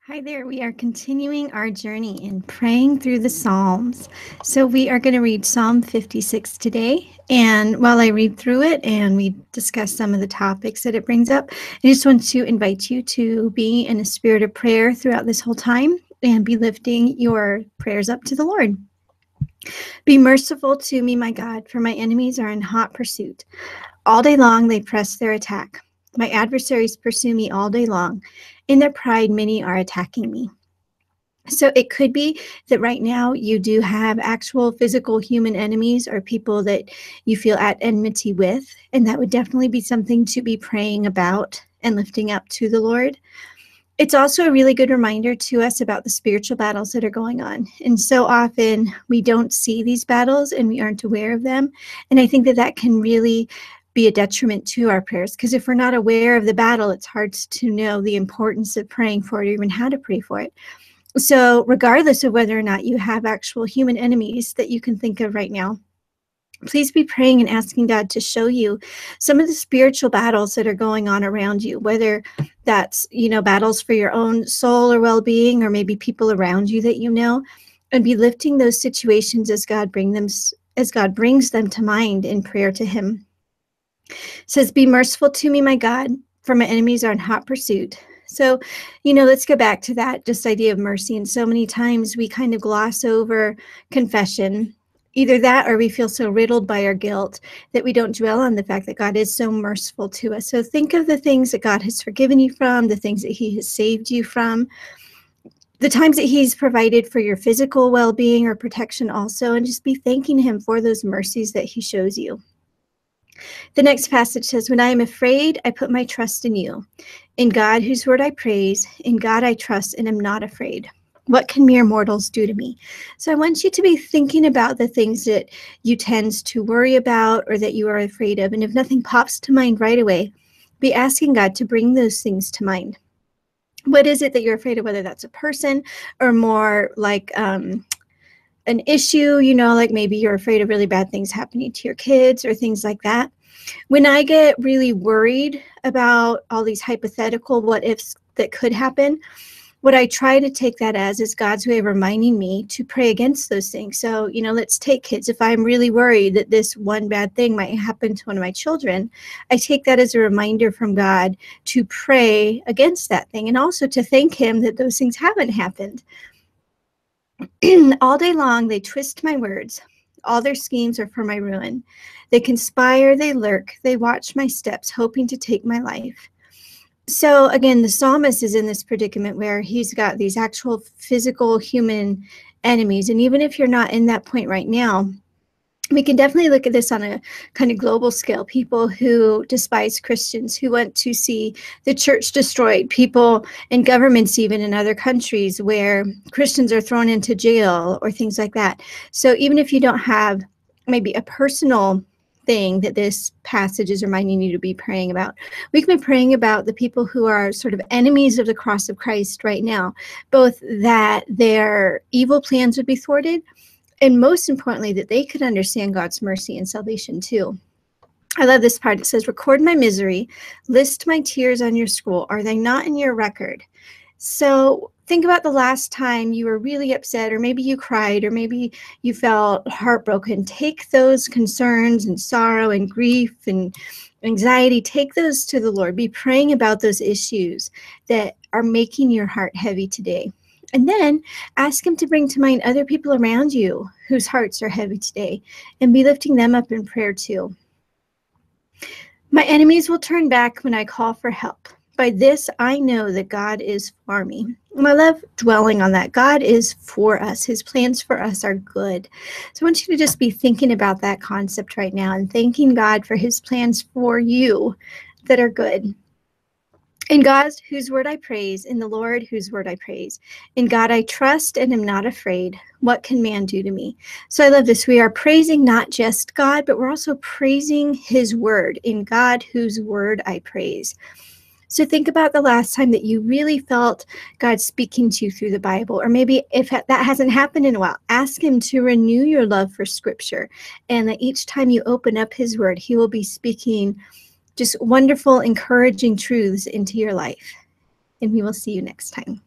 Hi there. We are continuing our journey in praying through the Psalms. So we are going to read Psalm 56 today. And while I read through it and we discuss some of the topics that it brings up, I just want to invite you to be in a spirit of prayer throughout this whole time and be lifting your prayers up to the Lord. Be merciful to me, my God, for my enemies are in hot pursuit. All day long they press their attack. My adversaries pursue me all day long. In their pride, many are attacking me. So it could be that right now you do have actual physical human enemies or people that you feel at enmity with. And that would definitely be something to be praying about and lifting up to the Lord. It's also a really good reminder to us about the spiritual battles that are going on. And so often we don't see these battles and we aren't aware of them. And I think that that can really be a detriment to our prayers, because if we're not aware of the battle, it's hard to know the importance of praying for it or even how to pray for it. So regardless of whether or not you have actual human enemies that you can think of right now, please be praying and asking God to show you some of the spiritual battles that are going on around you, whether that's, battles for your own soul or well-being, or maybe people around you that you know, and be lifting those situations as God brings them to mind in prayer to him. It says, be merciful to me, my God, for my enemies are in hot pursuit. So, let's go back to that just idea of mercy. And so many times we kind of gloss over confession, either that or we feel so riddled by our guilt that we don't dwell on the fact that God is so merciful to us. So think of the things that God has forgiven you from, the things that he has saved you from, the times that he's provided for your physical well-being or protection also, and just be thanking him for those mercies that he shows you. The next passage says, when I am afraid, I put my trust in you. In God, whose word I praise, in God I trust and am not afraid. What can mere mortals do to me? So I want you to be thinking about the things that you tend to worry about or that you are afraid of. And if nothing pops to mind right away, be asking God to bring those things to mind. What is it that you're afraid of, whether that's a person or more like an issue, like maybe you're afraid of really bad things happening to your kids or things like that. When I get really worried about all these hypothetical what ifs that could happen, what I try to take that as is God's way of reminding me to pray against those things. So, let's take kids. If I'm really worried that this one bad thing might happen to one of my children, I take that as a reminder from God to pray against that thing and also to thank him that those things haven't happened. All day long, they twist my words. All their schemes are for my ruin. They conspire, they lurk, they watch my steps, hoping to take my life. So again, the psalmist is in this predicament where he's got these actual physical human enemies. And even if you're not in that point right now, we can definitely look at this on a kind of global scale. People who despise Christians, who want to see the church destroyed, people in governments, even in other countries where Christians are thrown into jail or things like that. So even if you don't have maybe a personal thing that this passage is reminding you to be praying about, we can be praying about the people who are sort of enemies of the cross of Christ right now, both that their evil plans would be thwarted, and most importantly, that they could understand God's mercy and salvation too. I love this part. It says, record my misery, list my tears on your scroll. Are they not in your record? So think about the last time you were really upset, or maybe you cried, or maybe you felt heartbroken. Take those concerns and sorrow and grief and anxiety, take those to the Lord. Be praying about those issues that are making your heart heavy today. And then ask him to bring to mind other people around you whose hearts are heavy today, and be lifting them up in prayer too. My enemies will turn back when I call for help. By this, I know that God is for me. And I love dwelling on that. God is for us. His plans for us are good. So I want you to just be thinking about that concept right now and thanking God for his plans for you that are good. In God, whose word I praise, in the Lord, whose word I praise. In God I trust and am not afraid. What can man do to me? So I love this. We are praising not just God, but we're also praising his word. In God, whose word I praise. So think about the last time that you really felt God speaking to you through the Bible, or maybe if that hasn't happened in a while, ask him to renew your love for scripture, and that each time you open up his word, he will be speaking just wonderful, encouraging truths into your life. And we will see you next time.